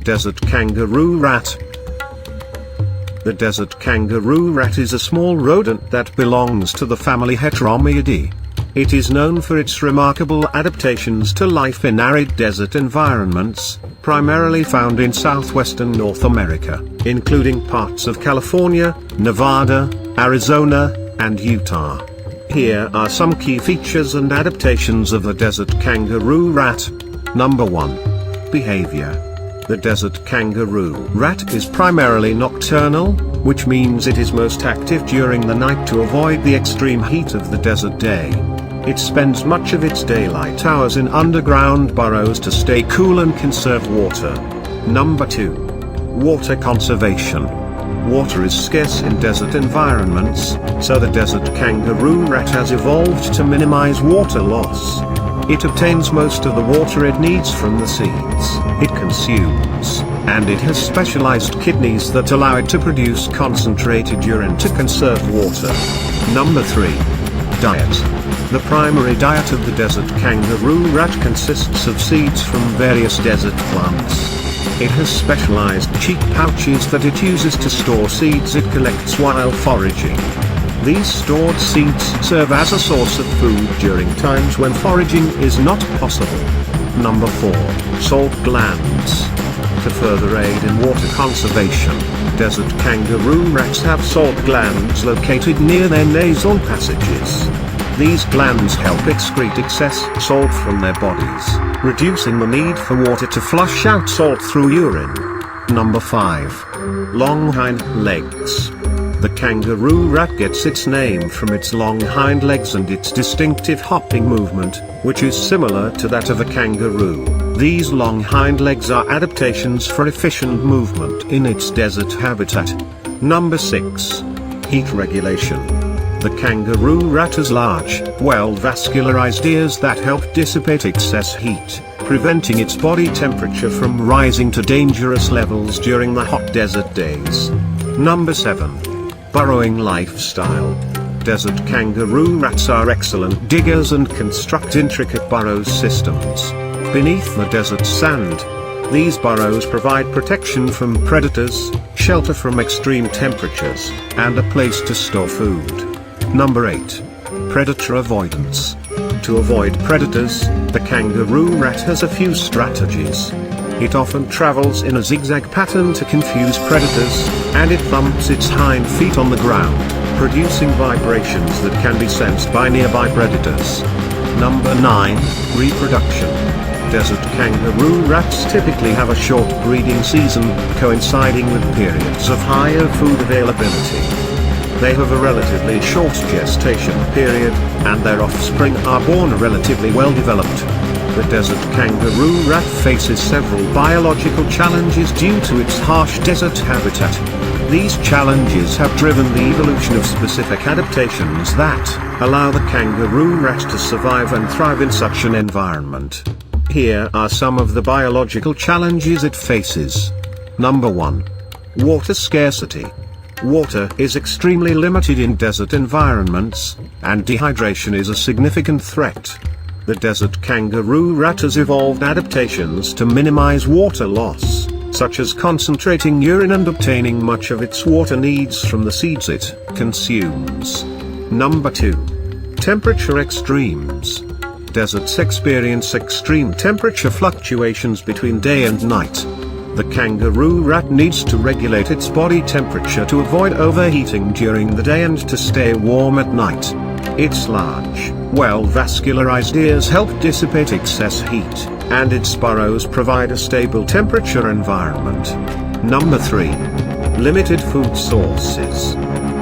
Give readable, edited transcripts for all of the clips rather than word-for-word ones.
Desert kangaroo rat. The desert kangaroo rat is a small rodent that belongs to the family Heteromyidae. It is known for its remarkable adaptations to life in arid desert environments, primarily found in southwestern North America, including parts of California, Nevada, Arizona, and Utah. Here are some key features and adaptations of the desert kangaroo rat. Number 1. Behavior. The desert kangaroo rat is primarily nocturnal, which means it is most active during the night to avoid the extreme heat of the desert day. It spends much of its daylight hours in underground burrows to stay cool and conserve water. Number 2. Water conservation. Water is scarce in desert environments, so the desert kangaroo rat has evolved to minimize water loss. It obtains most of the water it needs from the seeds it consumes, and it has specialized kidneys that allow it to produce concentrated urine to conserve water. Number 3. Diet. The primary diet of the desert kangaroo rat consists of seeds from various desert plants. It has specialized cheek pouches that it uses to store seeds it collects while foraging. These stored seeds serve as a source of food during times when foraging is not possible. Number 4. Salt glands. To further aid in water conservation, desert kangaroo rats have salt glands located near their nasal passages. These glands help excrete excess salt from their bodies, reducing the need for water to flush out salt through urine. Number 5. Long hind legs. The kangaroo rat gets its name from its long hind legs and its distinctive hopping movement, which is similar to that of a kangaroo. These long hind legs are adaptations for efficient movement in its desert habitat. Number 6. Heat regulation. The kangaroo rat has large, well-vascularized ears that help dissipate excess heat, preventing its body temperature from rising to dangerous levels during the hot desert days. Number 7. Burrowing lifestyle. Desert kangaroo rats are excellent diggers and construct intricate burrow systems beneath the desert sand. These burrows provide protection from predators, shelter from extreme temperatures, and a place to store food. Number 8. Predator avoidance. To avoid predators, the kangaroo rat has a few strategies. It often travels in a zigzag pattern to confuse predators, and it thumps its hind feet on the ground, producing vibrations that can be sensed by nearby predators. Number 9. Reproduction. Desert kangaroo rats typically have a short breeding season, coinciding with periods of higher food availability. They have a relatively short gestation period, and their offspring are born relatively well developed. The desert kangaroo rat faces several biological challenges due to its harsh desert habitat. These challenges have driven the evolution of specific adaptations that allow the kangaroo rat to survive and thrive in such an environment. Here are some of the biological challenges it faces. Number 1. Water scarcity. Water is extremely limited in desert environments, and dehydration is a significant threat. The desert kangaroo rat has evolved adaptations to minimize water loss, such as concentrating urine and obtaining much of its water needs from the seeds it consumes. Number 2. Temperature extremes. Deserts experience extreme temperature fluctuations between day and night. The kangaroo rat needs to regulate its body temperature to avoid overheating during the day and to stay warm at night. Its large, well-vascularized ears help dissipate excess heat, and its burrows provide a stable temperature environment. Number 3. Limited food sources.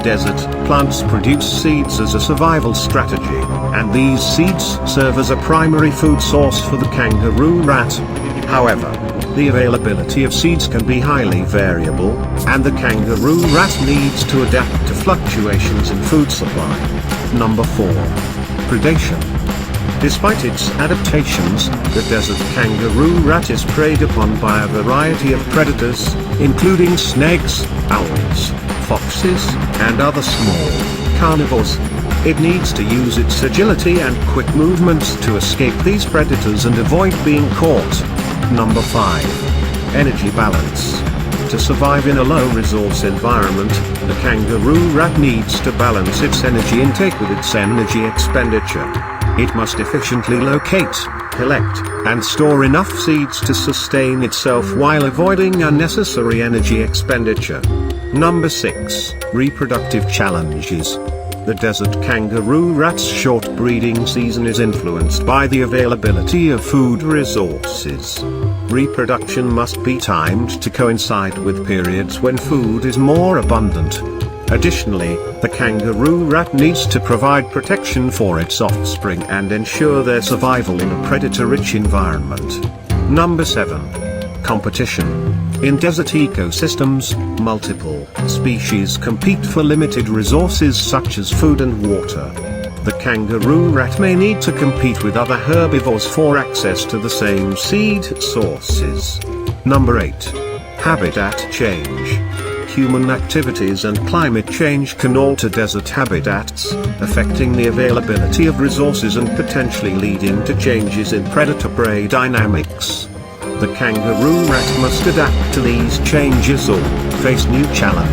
Desert plants produce seeds as a survival strategy, and these seeds serve as a primary food source for the kangaroo rat. However, the availability of seeds can be highly variable, and the kangaroo rat needs to adapt to fluctuations in food supply. Number 4. Predation. Despite its adaptations, the desert kangaroo rat is preyed upon by a variety of predators, including snakes, owls, foxes, and other small carnivores. It needs to use its agility and quick movements to escape these predators and avoid being caught. Number 5. Energy balance. To survive in a low-resource environment, the kangaroo rat needs to balance its energy intake with its energy expenditure. It must efficiently locate, collect, and store enough seeds to sustain itself while avoiding unnecessary energy expenditure. Number 6. Reproductive challenges. The desert kangaroo rat's short breeding season is influenced by the availability of food resources. Reproduction must be timed to coincide with periods when food is more abundant. Additionally, the kangaroo rat needs to provide protection for its offspring and ensure their survival in a predator-rich environment. Number 7. Competition. In desert ecosystems, multiple species compete for limited resources such as food and water. The kangaroo rat may need to compete with other herbivores for access to the same seed sources. Number 8. Habitat change. Human activities and climate change can alter desert habitats, affecting the availability of resources and potentially leading to changes in predator-prey dynamics. The kangaroo rat must adapt to these changes or face new challenges.